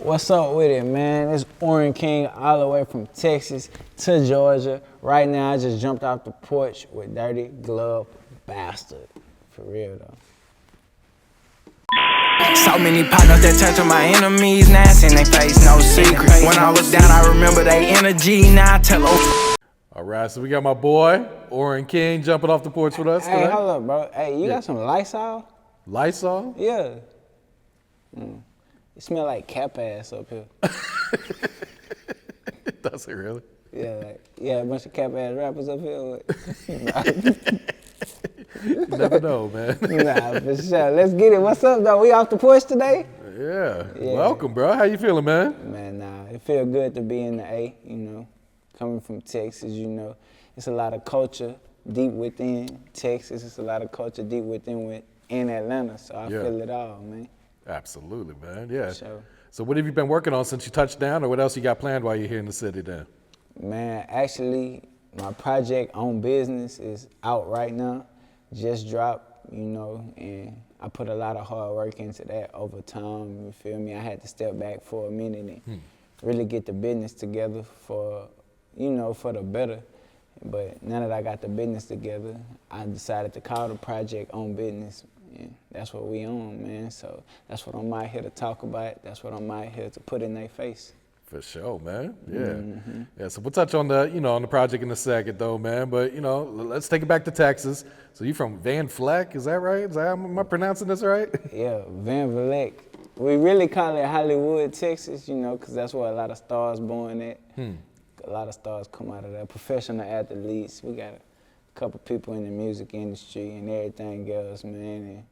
What's up with it, man? It's Orrin King all the way from Texas to Georgia. Right now, I just jumped off the porch with Dirty Glove Bastard. For real, though. So many partners that turn to my enemies. Now I seen they face, no secret. When I was down, I remember they energy. Now I tell them. All right, so we got my boy, Orrin King, jumping off the porch with us today. Hey, hold up, bro. Hey, you got some Lysol? Lysol? Yeah. It smell like cap ass up here. Does it really? Yeah, a bunch of cap ass rappers up here. You never know, man. Nah, for sure. Let's get it. What's up, though? We off the porch today? Yeah. Welcome, bro. How you feeling, man? Man, it feel good to be in the A, coming from Texas, It's a lot of culture deep within Texas. It's a lot of culture deep within Atlanta, so I feel it all, man. Absolutely, man. Yeah. Sure. So what have you been working on since you touched down, or what else you got planned while you're here in the city then? Man, actually, my project On Business is out right now. Just dropped, and I put a lot of hard work into that over time, you feel me? I had to step back for a minute and really get the business together for the better. But now that I got the business together, I decided to call the project On Business. And that's what we on, man. So that's what I'm out here to talk about. That's what I'm out here to put in their face. For sure, man. Yeah. Yeah. So we'll touch on the, on the project in a second, though, man. But let's take it back to Texas. So you from Vleck? Is that right? Am I pronouncing this right? Yeah, Vleck. We really call it Hollywood, Texas, because that's where a lot of stars born at. A lot of stars come out of there. Professional athletes. We got a couple people in the music industry and everything else, man. And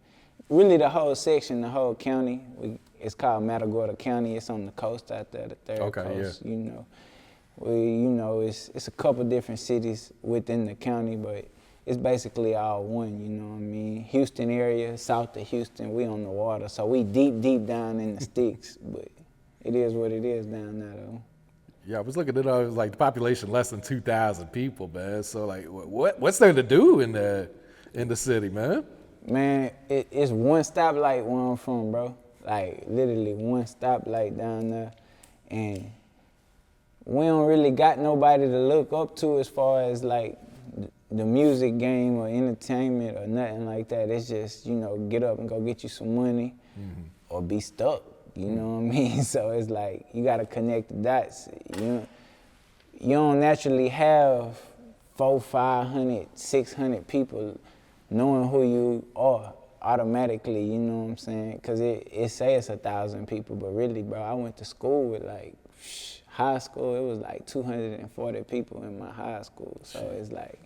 really the whole section, the whole county, it's called Matagorda County. It's on the coast out there, the third coast, It's a couple different cities within the county, but it's basically all one, you know what I mean? Houston area, south of Houston, we on the water, so we deep down in the sticks, but it is what it is down there, though. Yeah, I was looking at it, was like the population less than 2,000 people, man. So like, what's there to do in the city, man? Man, it's one stoplight where I'm from, bro. Like literally one stoplight down there, and we don't really got nobody to look up to as far as like the music game or entertainment or nothing like that. It's just get up and go get you some money, or be stuck. You know what I mean? So it's like you gotta connect the dots. You don't naturally have 400, 500, 600 people knowing who you are automatically, you know what I'm saying? Cause it says 1,000 people, but really, bro, I went to school with high school, it was like 240 people in my high school. So it's like,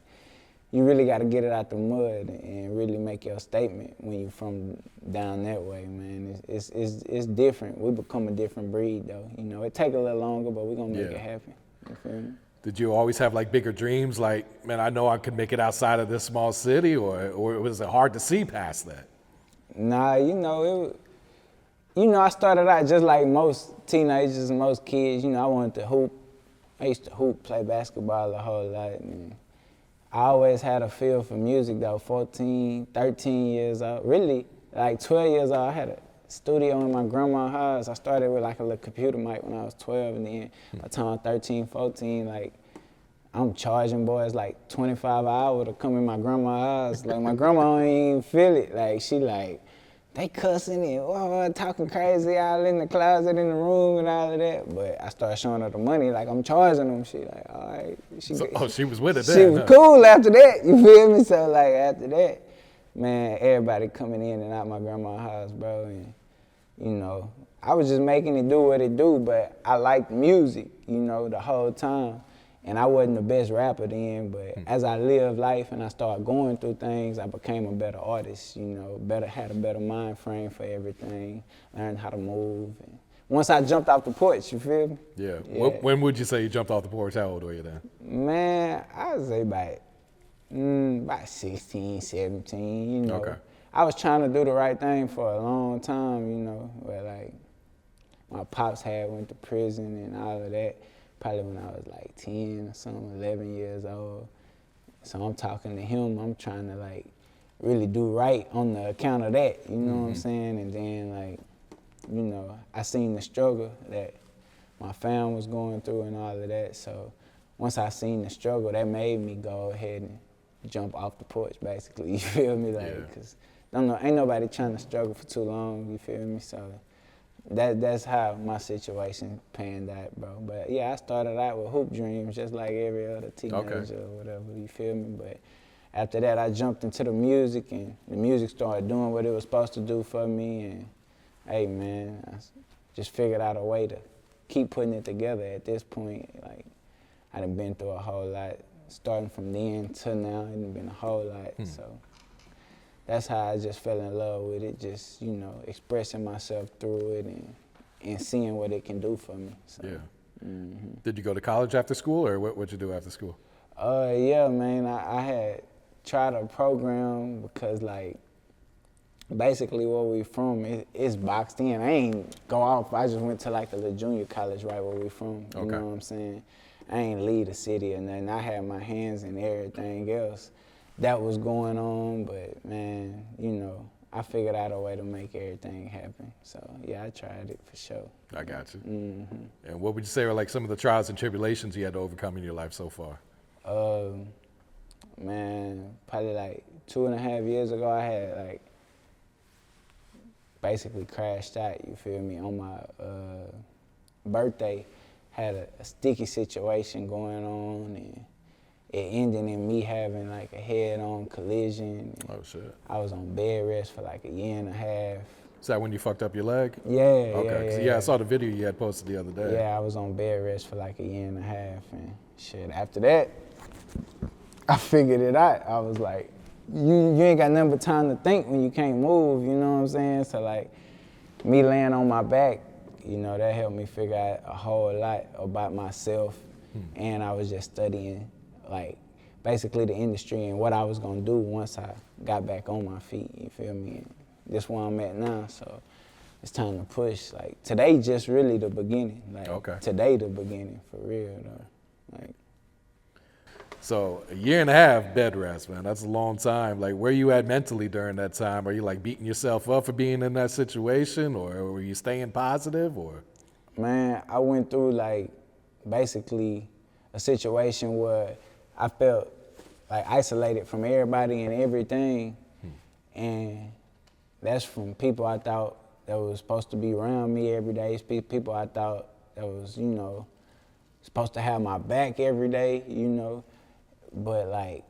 you really gotta get it out the mud and really make your statement when you're from down that way, man. It's different. We become a different breed, though. It take a little longer, but we're gonna make it happen. You feel me? Did you always have like bigger dreams? Like, man, I know I could make it outside of this small city, or was it hard to see past that? Nah, I started out just like most teenagers and most kids. I wanted to hoop. I used to hoop, play basketball a whole lot. And I always had a feel for music, though. 14, 13 years old, really, like 12 years old, I had a studio in my grandma's house. I started with like a little computer mic when I was 12, and then by the time I was 13, 14, like, I'm charging boys like 25 an hour to come in my grandma's house. Like, my grandma ain't even feel it. Like, she like, they cussing and talking crazy all in the closet, in the room and all of that. But I started showing her the money, like I'm charging them. She like, all right. She was with it then. She was cool after that, you feel me? So like after that, man, everybody coming in and out my grandma's house, bro. And I was just making it do what it do, but I liked music, the whole time. And I wasn't the best rapper then, but as I lived life and I started going through things, I became a better artist, had a better mind frame for everything, learned how to move. And once I jumped off the porch, you feel me? Yeah. When would you say you jumped off the porch? How old were you then? Man, I would say about 16, 17, Okay. I was trying to do the right thing for a long time, where like my pops went to prison and all of that. Probably when I was like 10 or something, 11 years old. So I'm talking to him, I'm trying to like really do right on the account of that, you know what I'm saying? And then like you know, I seen the struggle that my fam was going through and all of that. So once I seen the struggle, that made me go ahead and jump off the porch, basically. You feel me? Like, cause ain't nobody trying to struggle for too long. You feel me? So that's how my situation panned out, bro. But yeah, I started out with hoop dreams, just like every other teenager or whatever. You feel me? But after that, I jumped into the music, and the music started doing what it was supposed to do for me. And hey, man, I just figured out a way to keep putting it together. At this point, like, I done been through a whole lot, starting from then to now. It done been a whole lot. So that's how I just fell in love with it. Just, you know, expressing myself through it and seeing what it can do for me. So, Did you go to college after school, or what'd you do after school? Yeah, man. I had tried a program because, like, basically where we from, it's boxed in. I ain't go off. I just went to like the little junior college right where we from. You know what I'm saying? I ain't leave the city or nothing. I had my hands in everything else that was going on, but man, you know, I figured out a way to make everything happen. So yeah, I tried it for sure. I got you. And what would you say are like some of the trials and tribulations you had to overcome in your life so far? Man, probably like 2.5 years ago, I had like basically crashed out, you feel me, on my birthday. Had a sticky situation going on, and it ended in me having like a head-on collision. Oh shit. I was on bed rest for like 1.5 years. Is that when you fucked up your leg? Yeah, Okay. Yeah, I saw the video you had posted the other day. Yeah, I was on bed rest for like 1.5 years, and shit, after that, I figured it out. I was like, you ain't got nothing but time to think when you can't move, you know what I'm saying? So like, me laying on my back, you know, that helped me figure out a whole lot about myself. And I was just studying, like, basically the industry and what I was gonna do once I got back on my feet, you feel me? And this where I'm at now, so it's time to push. Like, today just really the beginning. Like, today the beginning, for real, though. Like, so 1.5 years bed rest, man, that's a long time. Like, where you at mentally during that time? Are you like beating yourself up for being in that situation, or were you staying positive, or? Man, I went through like basically a situation where I felt like isolated from everybody and everything. And that's from people I thought that was supposed to be around me every day, people I thought that was, you know, supposed to have my back every day, you know. But like,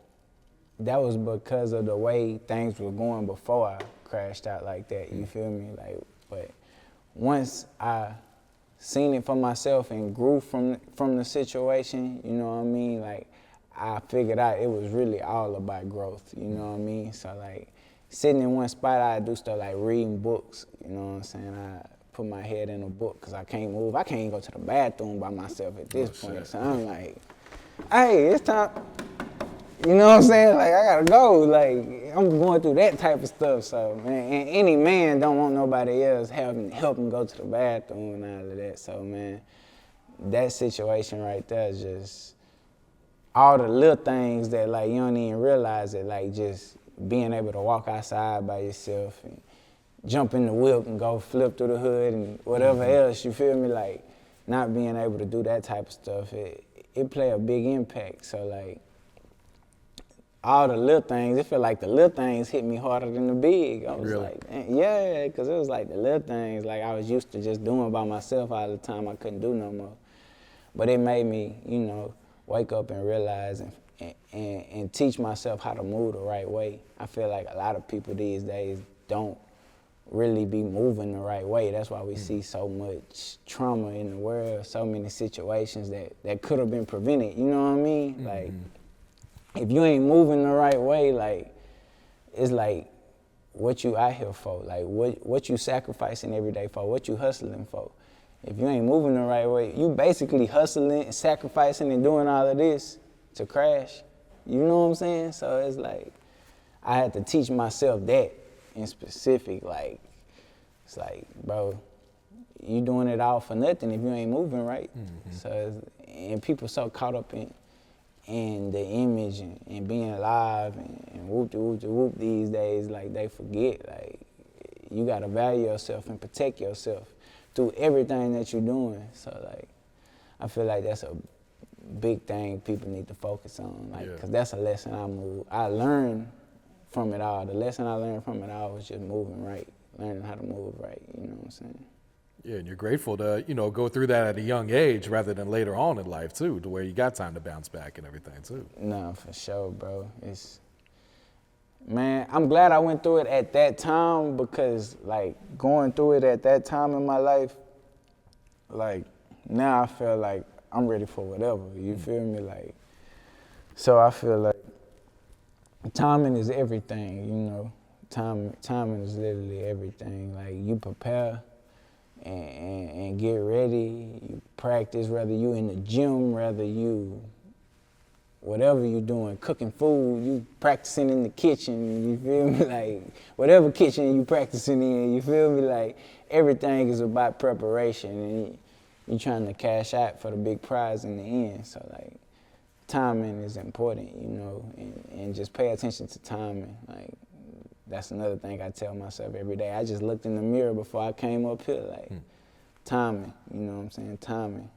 that was because of the way things were going before I crashed out like that, you feel me? Like, but once I seen it for myself and grew from the situation, you know what I mean? Like, I figured out it was really all about growth, you know what I mean? So like, sitting in one spot, I do stuff like reading books, you know what I'm saying? I put my head in a book because I can't move. I can't even go to the bathroom by myself at this point. So I'm like, hey, it's time. You know what I'm saying? Like, I gotta go. Like, I'm going through that type of stuff. So, man, and any man don't want nobody else help him go to the bathroom and all of that. So, man, that situation right there is just all the little things that, like, you don't even realize it. Like, just being able to walk outside by yourself and jump in the whip and go flip through the hood and whatever else, you feel me? Like, not being able to do that type of stuff, it play a big impact. So, like, all the little things, it feel like the little things hit me harder than the big. I was like, yeah, because it was like the little things, like I was used to just doing by myself all the time. I couldn't do no more. But it made me, you know, wake up and realize and teach myself how to move the right way. I feel like a lot of people these days don't really be moving the right way. That's why we see so much trauma in the world, so many situations that could have been prevented, you know what I mean? Like, if you ain't moving the right way, like, it's like what you out here for, like what you sacrificing every day for, what you hustling for. If you ain't moving the right way, you basically hustling and sacrificing and doing all of this to crash. You know what I'm saying? So it's like, I had to teach myself that in specific. Like, it's like, bro, you doing it all for nothing if you ain't moving right. So, and people so caught up in the image and being alive and whoop-de-whoop-de-whoop these days, like, they forget, like, you gotta value yourself and protect yourself through everything that you're doing. So like, I feel like that's a big thing people need to focus on, like, cause that's a lesson I learned from it all. The lesson I learned from it all was just moving right, learning how to move right, you know what I'm saying? Yeah, and you're grateful to, go through that at a young age rather than later on in life too, to where you got time to bounce back and everything too. No, for sure, bro. Man, I'm glad I went through it at that time, because like going through it at that time in my life, like now I feel like I'm ready for whatever, you feel me? Like, so I feel like timing is everything, timing is literally everything. Like, you prepare and get ready, you practice, whether you in the gym, whether you, whatever you doing, cooking food, you practicing in the kitchen, you feel me? Like, whatever kitchen you practicing in, you feel me? Like, everything is about preparation, and you trying to cash out for the big prize in the end. So like, timing is important, and just pay attention to timing. Like, that's another thing I tell myself every day. I just looked in the mirror before I came up here, like, timing, you know what I'm saying? Timing.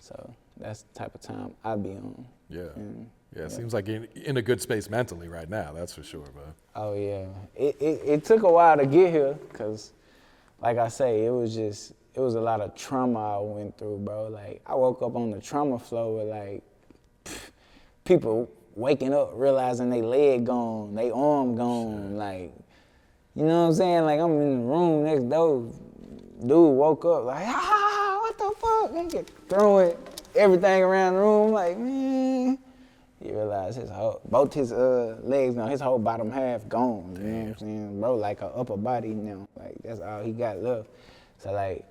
So that's the type of time I be on. Yeah. It seems like you're in a good space mentally right now, that's for sure, bro. Oh yeah. It took a while to get here, because like I say, it was a lot of trauma I went through, bro. Like, I woke up on the trauma floor with like people waking up realizing they leg gone, they arm gone, shit. Like, you know what I'm saying? Like, I'm in the room next door, dude woke up like, what the fuck? They get throwing everything around the room, like, man. You realize both his legs gone, his whole bottom half gone, you know what I'm saying? Bro, like a upper body now, like, that's all he got left. So like,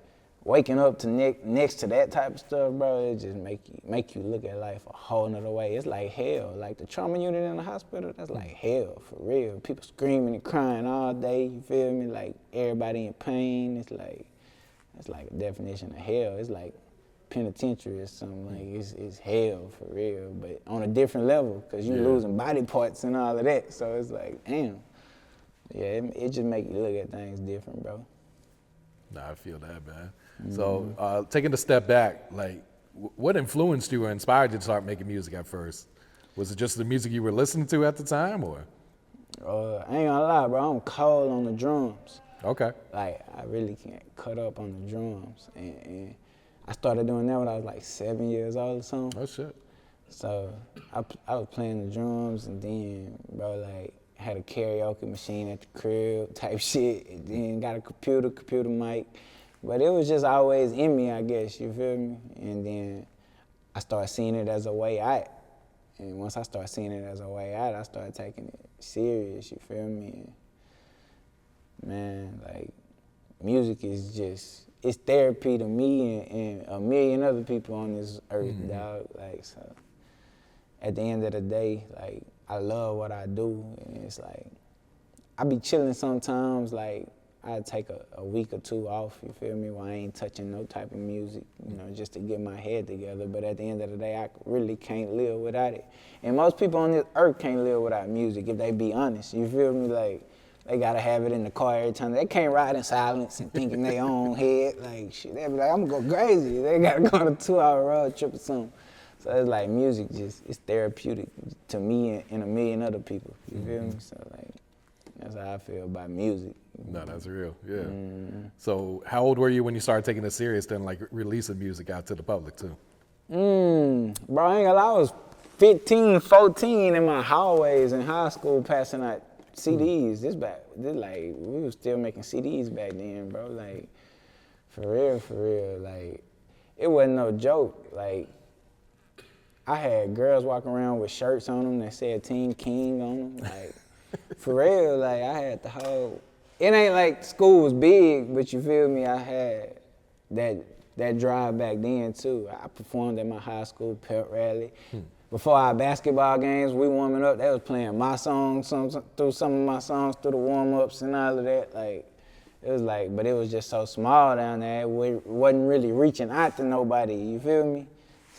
waking up to next to that type of stuff, bro, it just make you look at life a whole nother way. It's like hell. Like, the trauma unit in the hospital, that's like hell, for real. People screaming and crying all day, you feel me? Like, everybody in pain. It's like a definition of hell. It's like penitentiary or something. Like, it's hell, for real, but on a different level, because you're losing body parts and all of that. So it's like, damn. Yeah, it just make you look at things different, bro. Nah, I feel that, man. So taking a step back, like, what influenced you or inspired you to start making music at first? Was it just the music you were listening to at the time, or? I ain't gonna lie, bro, I'm cold on the drums. Okay. Like, I really can't cut up on the drums. And I started doing that when I was like 7 years old or something. Oh, shit. So I was playing the drums, and then, bro, like, had a karaoke machine at the crib type shit, and then got a computer mic. But it was just always in me, I guess, you feel me? And then I started seeing it as a way out. And once I started seeing it as a way out, I started taking it serious, you feel me? And man, like, music is just, it's therapy to me and a million other people on this earth, dog. Like, so at the end of the day, like, I love what I do, and it's like, I be chilling sometimes, like, I take a week or two off, you feel me, where I ain't touching no type of music, just to get my head together. But at the end of the day, I really can't live without it. And most people on this earth can't live without music, if they be honest, you feel me? Like, they gotta have it in the car every time. They can't ride in silence and think in their own head, like, shit, they be like, I'm gonna go crazy. They gotta go on a 2-hour road trip or something. So it's like, music it's therapeutic to me and a million other people, you feel me? So like, that's how I feel about music. No, that's real, yeah. So how old were you when you started taking it serious, then, like, releasing music out to the public too? Bro, I ain't gonna lie, I was 15, 14 in my hallways in high school passing out CDs. This like, we was still making CDs back then, bro. Like, for real. Like, it wasn't no joke. Like, I had girls walking around with shirts on them that said Team King on them. Like, for real, like, I had the whole, it ain't like school was big, but you feel me, I had that drive back then too. I performed at my high school pep rally. Before our basketball games, we warming up, they was playing my songs, through some of my songs through the warm-ups and all of that. Like, it was like, but it was just so small down there, it wasn't really reaching out to nobody, you feel me?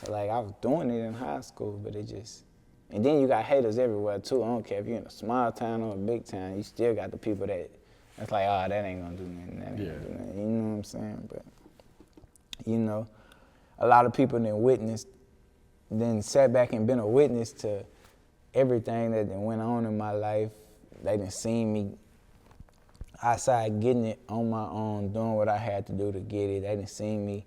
So like, I was doing it in high school, but it just, and then you got haters everywhere too. I don't care if you're in a small town or a big town, you still got the people that It's like, oh, that ain't gonna do nothing. That ain't gonna do nothing. You know what I'm saying? But you know, a lot of people then sat back and been a witness to everything that went on in my life. They done seen me outside getting it on my own, doing what I had to do to get it. They done seen me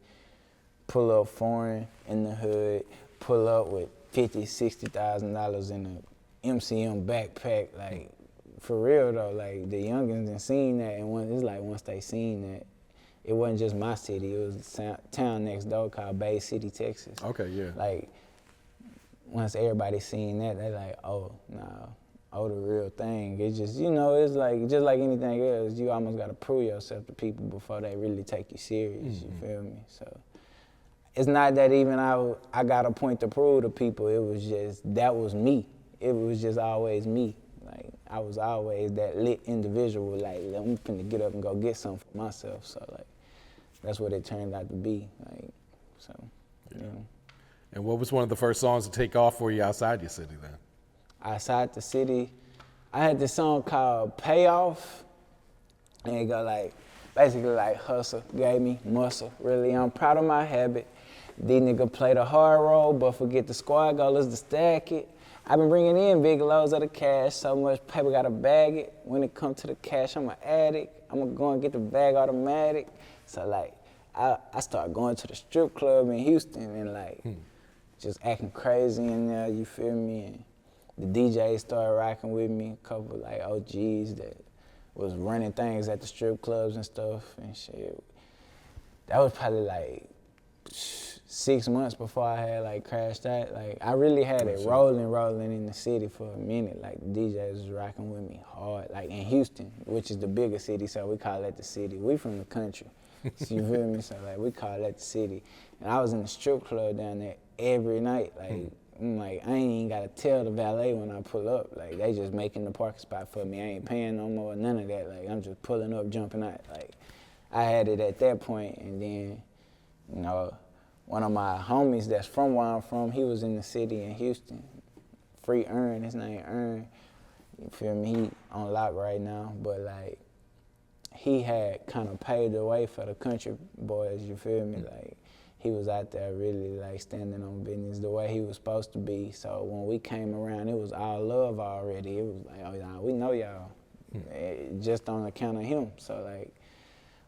pull up foreign in the hood, pull up with $50,000, $60,000 in a MCM backpack. Like, for real though, like the youngins done seen that, and once they seen that, it wasn't just my city, it was a town next door called Bay City, Texas. Okay, yeah. Like, once everybody seen that, they like, oh, nah, the real thing. It's just, you know, it's like, just like anything else, you almost gotta prove yourself to people before they really take you serious, you feel me? So, it's not that even I got a point to prove to people, it was just, that was me. It was just always me. Like, I was always that lit individual, like, I'm finna get up and go get something for myself. So, like, that's what it turned out to be. Like, so, you know. And what was one of the first songs to take off for you outside your city then? Outside the city, I had this song called Payoff. And it go like, basically like hustle, gave me muscle. Really, I'm proud of my habit. These niggas play the hard role, but forget the squad goal is to stack it. I've been bringing in big loads of the cash, so much paper gotta bag it. When it comes to the cash, I'm an addict. I'm gonna go and get the bag automatic. So like, I started going to the strip club in Houston and like, just acting crazy in there, you feel me? And the DJs started rocking with me, a couple like OGs that was running things at the strip clubs and stuff and shit. That was probably like 6 months before I had like crashed out. Like, I really had it rolling in the city for a minute. Like, the DJs was rocking with me hard. Like in Houston, which is the bigger city, so we call that the city. We from the country, so you feel me? So like, we call that the city. And I was in the strip club down there every night. Like, I'm like, I ain't even gotta tell the valet when I pull up. Like, they just making the parking spot for me. I ain't paying no more, none of that. Like, I'm just pulling up, jumping out. Like, I had it at that point, and then, you know, one of my homies that's from where I'm from, he was in the city in Houston. Free Orrin, his name Orrin. You feel me? He on lock right now, but like, he had kind of paved the way for the country boys, you feel me? Like, he was out there really like standing on business the way he was supposed to be. So when we came around, it was all love already. It was like, oh, nah, we know y'all, just on account of him. So like,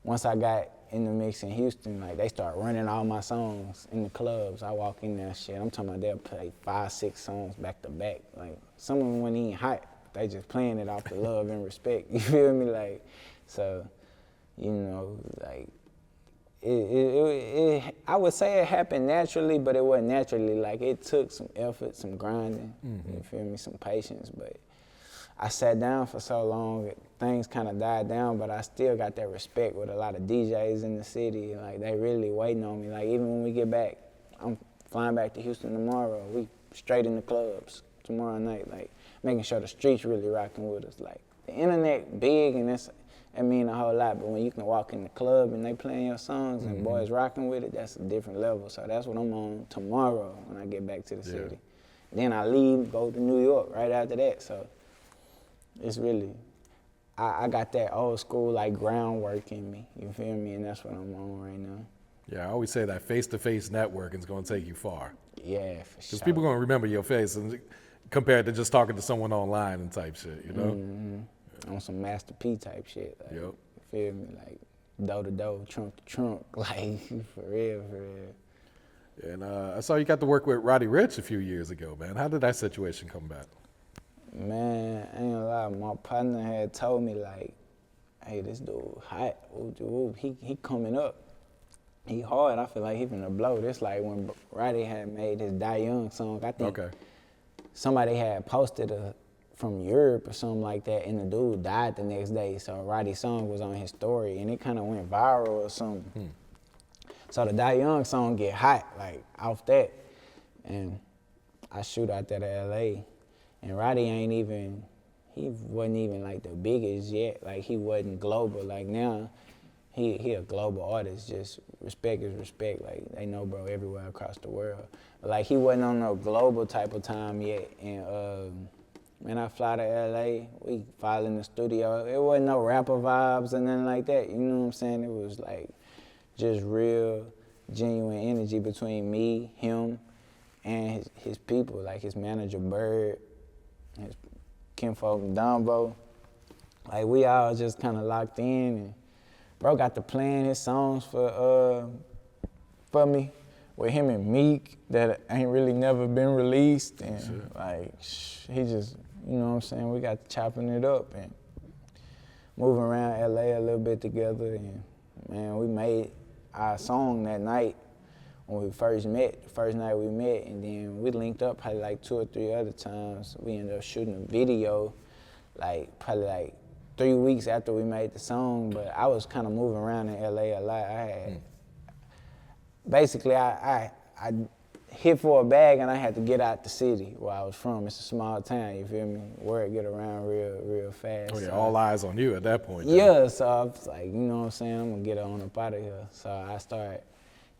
once I got in the mix in Houston, like, they start running all my songs in the clubs. I walk in there, shit, I'm talking about they'll play 5, 6 songs back to back. Like, some of them weren't even hot. They just playing it off the love and respect, you feel me? Like, so, you know, like, I would say it happened naturally, but it wasn't naturally. Like, it took some effort, some grinding, you feel me, some patience, but I sat down for so long, things kind of died down, but I still got that respect with a lot of DJs in the city. Like, they really waiting on me. Like, even when we get back, I'm flying back to Houston tomorrow. We straight in the clubs tomorrow night, like, making sure the streets really rocking with us. Like, the internet big, and that mean a whole lot, but when you can walk in the club and they playing your songs and boys rocking with it, that's a different level. So that's what I'm on tomorrow when I get back to the city. Then I leave, go to New York right after that. So it's really, I got that old school like groundwork in me, you feel me? And that's what I'm on right now. Yeah, I always say that face-to-face networking is going to take you far. Yeah, for sure. Because people going to remember your face and compared to just talking to someone online and type shit, you know? On some Master P type shit. Like, Yep. you feel me? Like, door to door, trunk to trunk, like, for real, for real. And I saw you got to work with Roddy Ricch a few years ago, man. How did that situation come about? Man, I ain't gonna lie, my partner had told me like, hey, this dude hot, he coming up. He hard, I feel like he finna blow. This like when Roddy had made his Die Young song, I think somebody had posted from Europe or something like that, and the dude died the next day, so Roddy's song was on his story, and it kind of went viral or something. So the Die Young song get hot, like, off that, and I shoot out there to LA, and Roddy he wasn't even like the biggest yet, like he wasn't global. Like now, he a global artist, just respect is respect, like they know bro everywhere across the world. But like he wasn't on no global type of time yet, and Man, I fly to LA, we file in the studio. It wasn't no rapper vibes or nothing like that, you know what I'm saying? It was like just real, genuine energy between me, him, and his people, like his manager Bird, his kinfolk Dombo. Like we all just kind of locked in, and bro got to playing his songs for me with him and Meek that ain't really never been released, and like he just, you know what I'm saying, we got to chopping it up and moving around LA a little bit together, and man, we made our song that night when we first met, the first night we met, and then we linked up probably like 2 or 3 other times. We ended up shooting a video like probably like 3 weeks after we made the song, but I was kind of moving around in LA a lot. Basically, I hit for a bag and I had to get out the city where I was from. It's a small town, you feel me? Word get around real fast. Oh yeah, so all eyes on you at that point. Yeah, so I was like, you know what I'm saying, I'm gonna get on up out of here. So I started,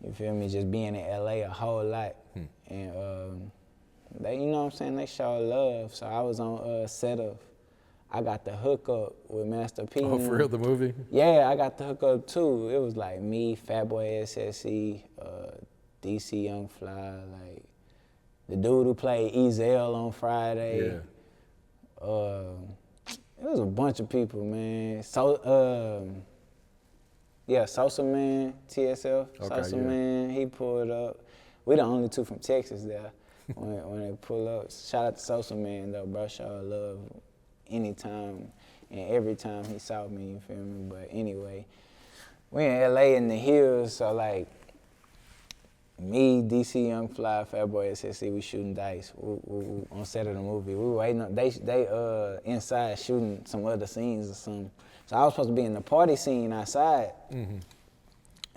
you feel me, just being in LA a whole lot. And they, you know what I'm saying, they showed love. So I was on set of, I got the hookup with Master P. Oh, for real, the movie? Yeah, I got the hookup too. It was like me, Fatboy SSE, DC Young Fly, like the dude who played Ezel on Friday. Yeah. It was a bunch of people, man. So, yeah, Sosa Man, TSF, Okay, Sosa yeah. Man, he pulled up. We the only 2 from Texas there when they pull up. Shout out to Sosa Man though, bro. Show love anytime and every time he saw me, you feel me? But anyway, we in LA in the hills, so like me, DC Young Fly, Fatboy SSC, we shooting dice on set of the movie. We were waiting on, they inside shooting some other scenes or something. So I was supposed to be in the party scene outside.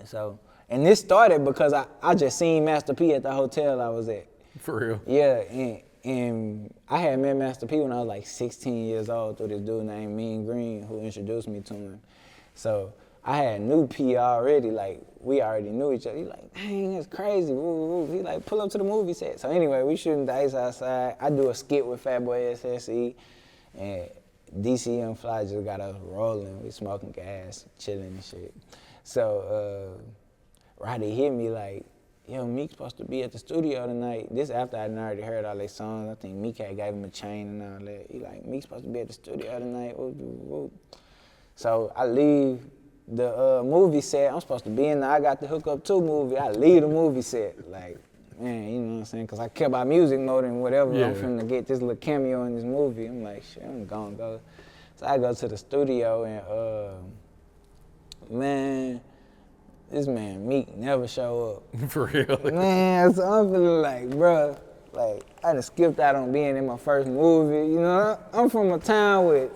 So, and this started because I just seen Master P at the hotel I was at. For real? Yeah, and I had met Master P when I was like 16 years old through this dude named Mean Green who introduced me to him. So I had knew P already, like we already knew each other. He like, dang, that's crazy. Woo. He like, pull up to the movie set. So anyway, we shooting dice outside. I do a skit with Fatboy SSE, and DC Young Fly just got us rolling. We smoking gas, chilling and shit. So Roddy hit me like, yo, Meek's supposed to be at the studio tonight. This after I'd already heard all their songs. I think Meek had gave him a chain and all that. He like, Meek's supposed to be at the studio tonight. Woo. So I leave the movie set. I'm supposed to be in the I Got the Hookup 2 movie. I leave the movie set. Like, man, you know what I'm saying? Because I kept my music mode and whatever. Yeah. I'm finna get this little cameo in this movie. I'm like, shit, I'm gonna go. So I go to the studio and, man, this man Meek never show up. For real? Man, so I'm feeling like, bruh, like I done skipped out on being in my first movie. You know, I'm from a town with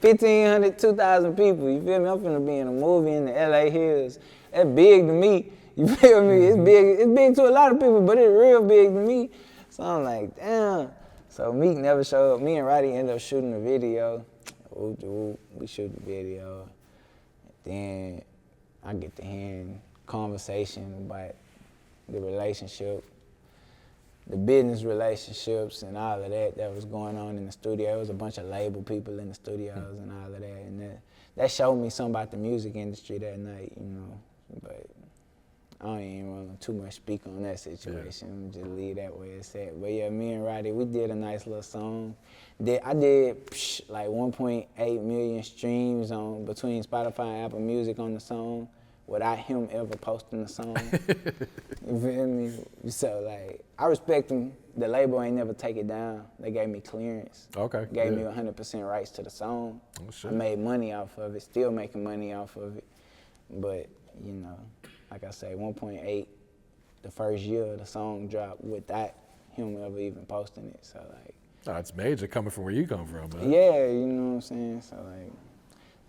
1,500, 2,000 people. You feel me? I'm finna be in a movie in the LA Hills. That's big to me. You feel me? It's big to a lot of people, but it's real big to me. So I'm like, damn. So Meek never showed up. Me and Roddy ended up shooting a video. We shoot the video. Then I get to hearing conversation about the relationship, the business relationships and all of that was going on in the studio. It was a bunch of label people in the studios and all of that. And that showed me something about the music industry that night, you know. But I don't even want to too much speak on that situation. Just leave that way it's at. But yeah, me and Roddy, we did a nice little song. I did like 1.8 million streams on between Spotify and Apple Music on the song without him ever posting the song. You feel me? So like, I respect him. The label ain't never take it down. They gave me clearance. Okay. Gave me 100% rights to the song. Oh, shit. I made money off of it, still making money off of it. But, you know, like I say, 1.8 the first year the song dropped without him ever even posting it. So like, Oh, it's major coming from where you come from, man. yeah, you know what I'm saying? So like,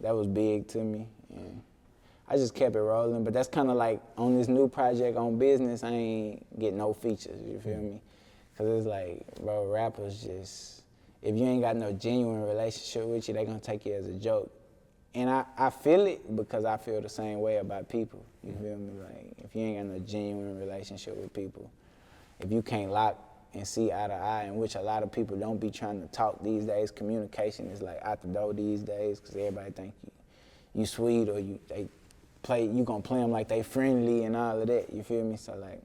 that was big to me. And I just kept it rolling, but that's kind of like on this new project on business, I ain't get no features, you feel me? Cause it's like, bro, rappers just, if you ain't got no genuine relationship with you, they gonna take you as a joke. And I feel it because I feel the same way about people, you feel me? Like, if you ain't got no genuine relationship with people, if you can't lock and see eye to eye, in which a lot of people don't be trying to talk these days. Communication is like out the door these days because everybody think you sweet or you gonna play them like they friendly and all of that, you feel me? So like,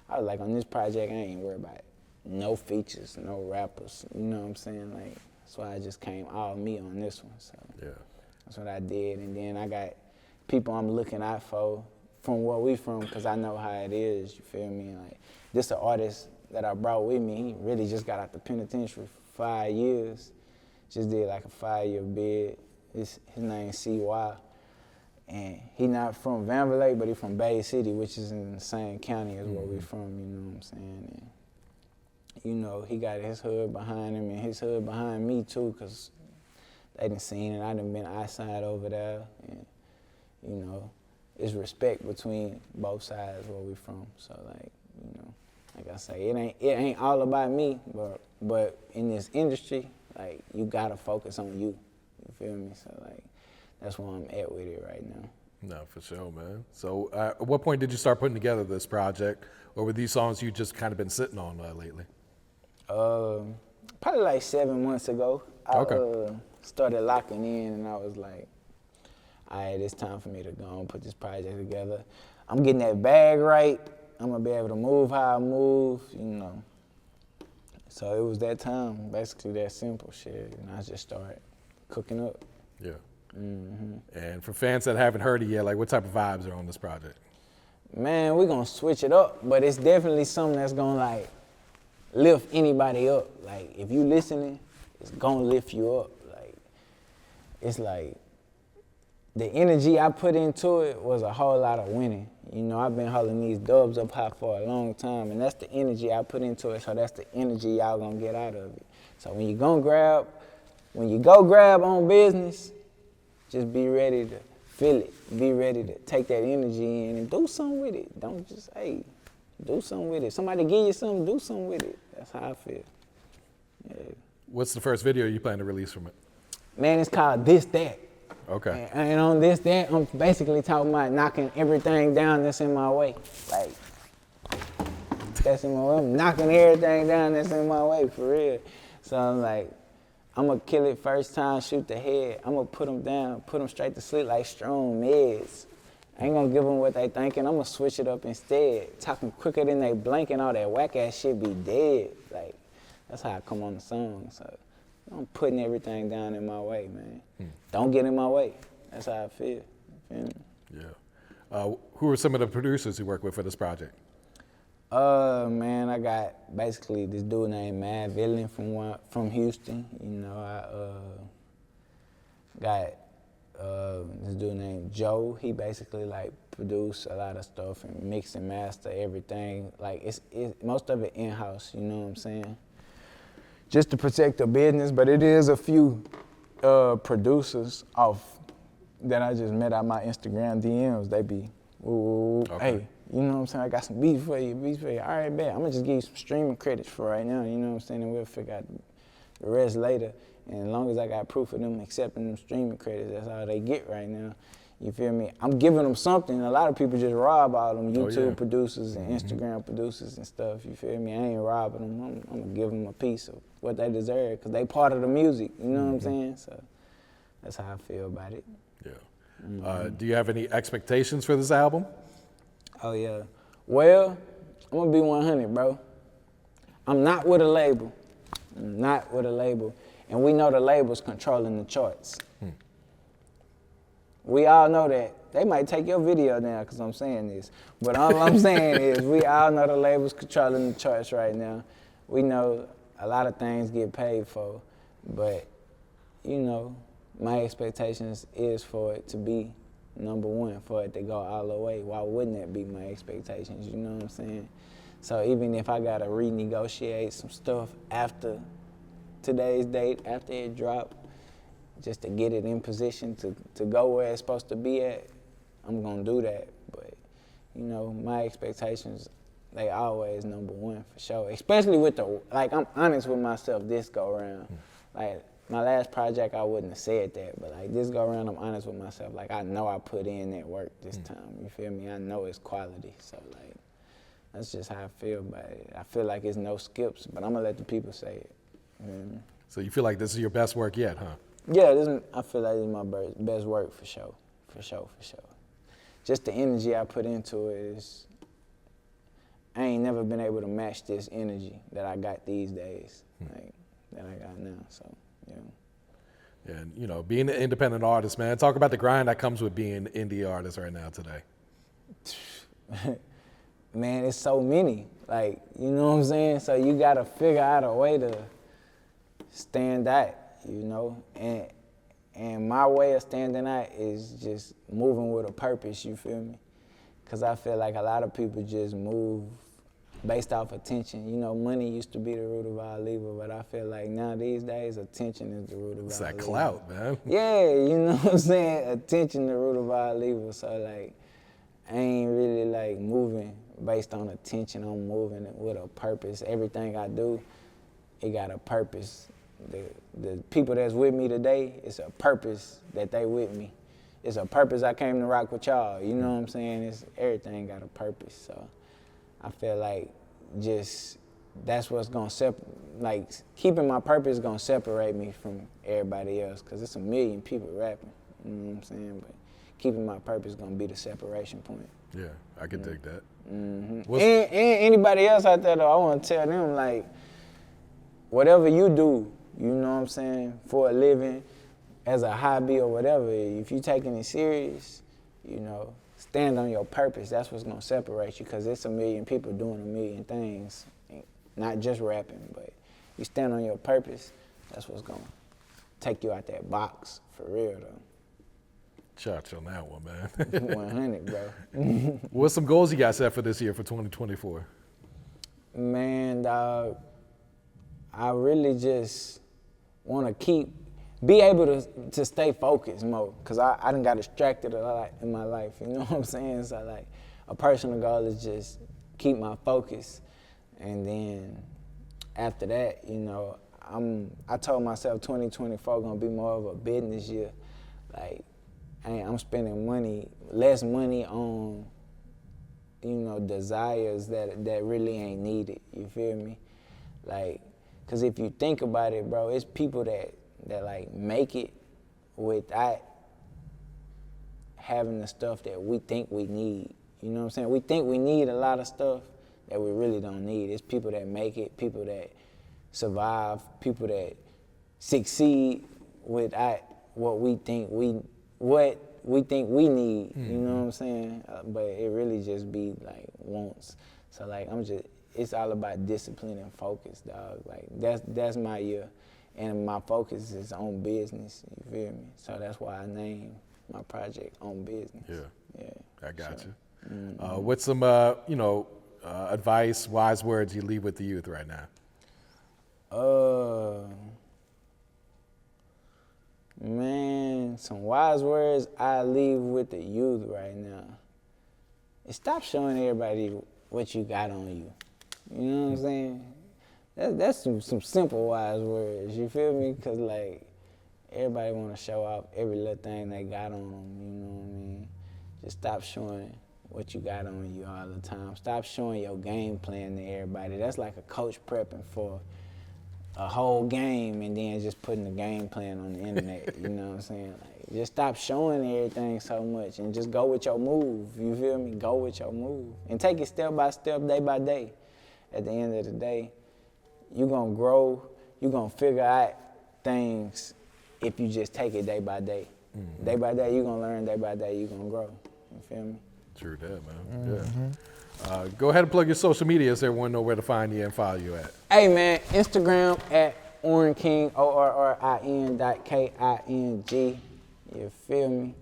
I was like, on this project, I ain't worried about it. No features, no rappers, you know what I'm saying? Like, that's why I just came all me on this one, so. Yeah. That's what I did, and then I got people I'm looking out for from where we from, because I know how it is, you feel me? Like, this an artist that I brought with me. He really just got out the penitentiary for 5 years. Just did like a 5-year bid. His name's CY. And he not from Vleck, but he from Bay City, which is in the same county as where we from, you know what I'm saying? And, you know, he got his hood behind him and his hood behind me too, because they done seen it. I done been outside over there. And, you know, it's respect between both sides where we from. So like, you know, like I say, it ain't all about me, but in this industry, like, you gotta focus on you. You feel me? So like, that's where I'm at with it right now. No, for sure, man. So at what point did you start putting together this project, or were these songs you just kind of been sitting on lately? Probably like 7 months ago. Okay. I started locking in, and I was like, all right, it's time for me to go and put this project together. I'm getting that bag right. I'm gonna be able to move how I move, you know. So it was that time, basically that simple shit, and I just started cooking up. Yeah. And for fans that haven't heard it yet, like, what type of vibes are on this project? Man, we're gonna switch it up, but it's definitely something that's gonna like lift anybody up. Like, if you listening, it's gonna lift you up. Like, it's like the energy I put into it was a whole lot of winning. You know, I've been holding these dubs up high for a long time, and that's the energy I put into it, so that's the energy y'all gonna get out of it. So when you go grab on business, just be ready to feel it. Be ready to take that energy in and do something with it. Don't just, hey, do something with it. Somebody give you something, do something with it. That's how I feel. Yeah. What's the first video you plan to release from it? Man, it's called This That. Okay. And on This That, I'm basically talking about knocking everything down that's in my way. Like, that's in my way. I'm knocking everything down that's in my way, for real. So I'm like, I'm gonna kill it first time, shoot the head. I'm gonna put them down, put them straight to sleep like strong meds. I ain't gonna give them what they thinking. I'm gonna switch it up instead. Talking quicker than they blink and all that whack ass shit be dead. Like, that's how I come on the song. So I'm putting everything down in my way, man. Don't get in my way. That's how I feel. You feel me? Yeah. Who are some of the producers you work with for this project? Man, I got basically this dude named Mad Villain from Houston. You know, I got this dude named Joe. He basically like produced a lot of stuff and mix and master everything. Like, it's most of it in-house, you know what I'm saying? Just to protect the business, but it is a few producers that I just met out my Instagram DMs. They be, ooh, okay. Hey, you know what I'm saying? I got some beats for you. All right, bet. I'm gonna just give you some streaming credits for right now, you know what I'm saying? And we'll figure out the rest later. And as long as I got proof of them accepting them streaming credits, that's all they get right now. You feel me? I'm giving them something. A lot of people just rob all them YouTube producers and Instagram producers and stuff. You feel me? I ain't robbing them. I'm gonna give them a piece of what they deserve, because they part of the music. You know what I'm saying? So that's how I feel about it. Yeah. Do you have any expectations for this album? Oh yeah. Well, I'm gonna be 100, bro. I'm not with a label. And we know the label's controlling the charts. We all know that. They might take your video down because I'm saying this. But all I'm saying is, we all know the label's controlling the charts right now. We know a lot of things get paid for, but, you know, my expectations is for it to be number one, for it to go all the way. Why wouldn't that be my expectations? You know what I'm saying? So even if I gotta renegotiate some stuff after today's date, after it dropped, just to get it in position to go where it's supposed to be at, I'm gonna do that. But, you know, my expectations, they always number one for sure. Especially with like, I'm honest with myself this go around. Like, my last project, I wouldn't have said that, but like this go around, I'm honest with myself. Like, I know I put in that work this time, you feel me? I know it's quality, so like, That's just how I feel about it. I feel like it's no skips, but I'm gonna let the people say it. So you feel like this is your best work yet, huh? Yeah, I feel like this is my best work for sure. Just the energy I put into it is, I ain't never been able to match this energy that I got these days, like that I got now. So, yeah. And you know, being an independent artist, man, talk about the grind that comes with being an indie artist right now today. Man, it's so many. Like, you know what I'm saying? So you gotta figure out a way to stand out, you know? And my way of standing out is just moving with a purpose, you feel me? Because I feel like a lot of people just move based off attention. You know, money used to be the root of all evil, but I feel like now these days, attention is the root of all evil. It's that clout, man. Yeah, you know what I'm saying? Attention the root of all evil. So, like, I ain't really, like, moving based on attention. I'm moving with a purpose. Everything I do, it got a purpose. The people that's with me today, it's a purpose that they with me. It's a purpose I came to rock with y'all. You know what I'm saying? Everything got a purpose. So I feel like just that's what's gonna like keeping my purpose gonna separate me from everybody else, because it's a million people rapping. You know what I'm saying? But keeping my purpose gonna be the separation point. Yeah, I can dig that. Mm-hmm. And anybody else out there though, I want to tell them, like, whatever you do, you know what I'm saying, for a living, as a hobby or whatever, if you taking it serious, you know, stand on your purpose. That's what's gonna separate you, because it's a million people doing a million things, not just rapping, but you stand on your purpose, that's what's gonna take you out that box, for real though. Shots on that one, man. 100, bro. What's some goals you got set for this year for 2024? Man, dog, I really just want to be able to stay focused more, because I done got distracted a lot in my life, you know what I'm saying? So, like, a personal goal is just keep my focus, and then after that, you know, I told myself 2024 gonna be more of a business year. Like, I'm spending less money on, you know, desires that really ain't needed, you feel me? Like, because if you think about it, bro, it's people that like make it without having the stuff that we think we need. You know what I'm saying? We think we need a lot of stuff that we really don't need. It's people that make it, people that survive, people that succeed without what we think we need. You know what I'm saying? But it really just be like wants. So, like, it's all about discipline and focus, dog. Like, that's my year. And my focus is on business, you feel me? So that's why I named my project On Business. Yeah. I got you. Mm-hmm. What's some, advice, wise words you leave with the youth right now? Man, some wise words I leave with the youth right now. Is stop showing everybody what you got on you. You know what I'm saying? That's some simple wise words, you feel me? Because, like, everybody want to show off every little thing they got on them, you know what I mean? Just stop showing what you got on you all the time. Stop showing your game plan to everybody. That's like a coach prepping for a whole game and then just putting the game plan on the internet, you know what I'm saying? Like, just stop showing everything so much and just go with your move, you feel me? Go with your move. And take it step by step, day by day. At the end of the day, you're gonna grow, you're gonna figure out things if you just take it day by day. Mm-hmm. Day by day, you're gonna learn, day by day, you're gonna grow. You feel me? True that, man. Mm-hmm. Yeah. Go ahead and plug your social media so everyone know where to find you and follow you at. Hey, man, Instagram at Orrin King, ORRIN.KING. You feel me?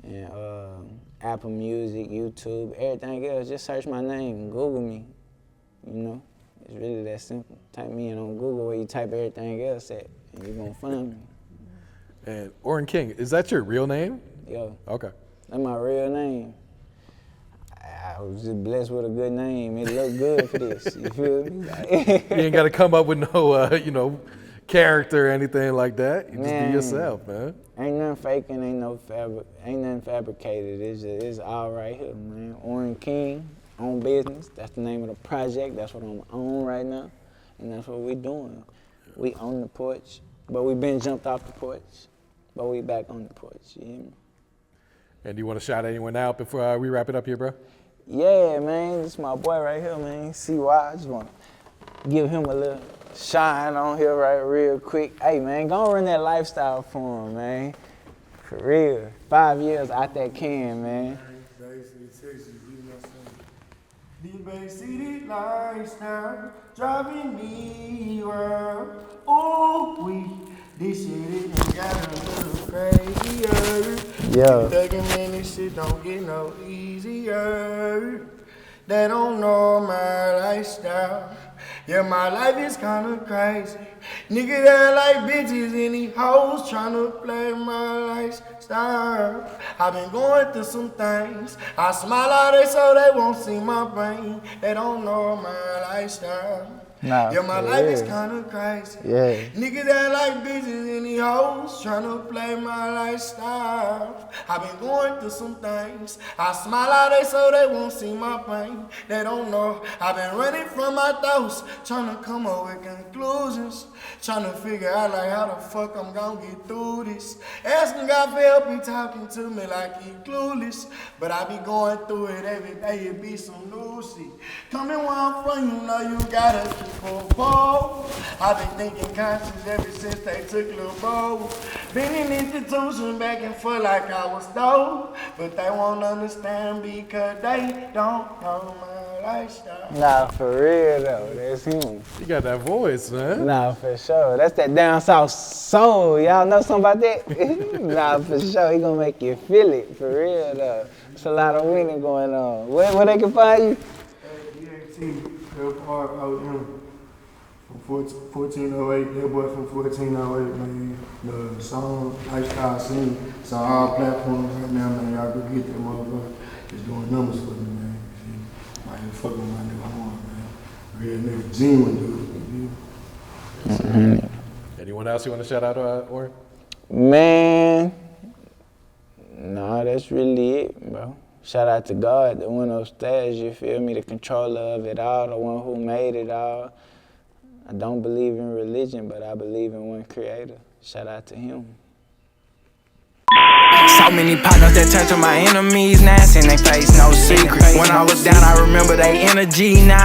And Apple Music, YouTube, everything else. Just search my name, Google me. You know, it's really that simple. Type me in on Google where you type everything else at, and you're gonna find me. And Orrin King, is that your real name? Yo. Okay. That's my real name. I was just blessed with a good name. It looked good for this. You feel me? You ain't got to come up with no, character or anything like that. You just be yourself, man. Ain't nothing faking. Ain't nothing fabricated. It's all right here, man. Orrin King, own business. That's the name of the project. That's what I'm on right now, and that's what we doing. We on the porch, but we been jumped off the porch, but we back on the porch. You hear me? And do you want to shout anyone out before we wrap it up here, bro? Yeah, man, this is my boy right here, man. CY, I just want to give him a little shine on here right real quick. Hey, man, go run that lifestyle for him, man. For real. 5 years out that can, man. These Bay City lifestyle driving me around. Ooh, this shit it got a little crazier. Yeah. Thuggin', man, this shit don't get no easier. They don't know my lifestyle. Yeah, my life is kinda crazy. Nigga that like bitches and these hoes tryna play my lifestyle. I've been going through some things. I smile at they so they won't see my pain. They don't know my lifestyle. Nah, Yeah, my for life is real. kinda crazy. Yeah. Niggas that like bitches and these hoes tryna play my lifestyle. I've been going through some things. I smile at they so they won't see my pain. They don't know. I've been running from my thoughts, tryna come up with conclusions. Tryna figure out like how the fuck I'm gonna get through this. Asking God for help, he talking to me like he clueless. But I be going through it every day, it be some new shit. Coming where I'm from, you know you gotta keep I've been thinking conscious ever since they took Lil' Bro. Been in institution back and forth like I was dope. But they won't understand because they don't know my lifestyle. Nah, for real though, that's him. You got that voice, man. Nah, for sure. That's that down south soul. Y'all know something about that? Nah, for sure. He gonna make you feel it, for real though. It's a lot of winning going on. Where they can find you? DAT, LROM. From 1408, that boy from 1408, man. The song Lifestyle Scene. It's on all platforms right now, man. Y'all go get that motherfucker. It's doing numbers for me, man. Might just fuck with my nigga Horn, man. Real nigga, genuine dude. Anyone else you want to shout out, Orrin? Man, nah, that's really it, bro. Shout out to God, the one upstairs, you feel me? The controller of it all, the one who made it all. I don't believe in religion, but I believe in one creator. Shout out to him. So many partners that turn to my enemies, now it's in they face, no secret. When I was down, I remember they energy, now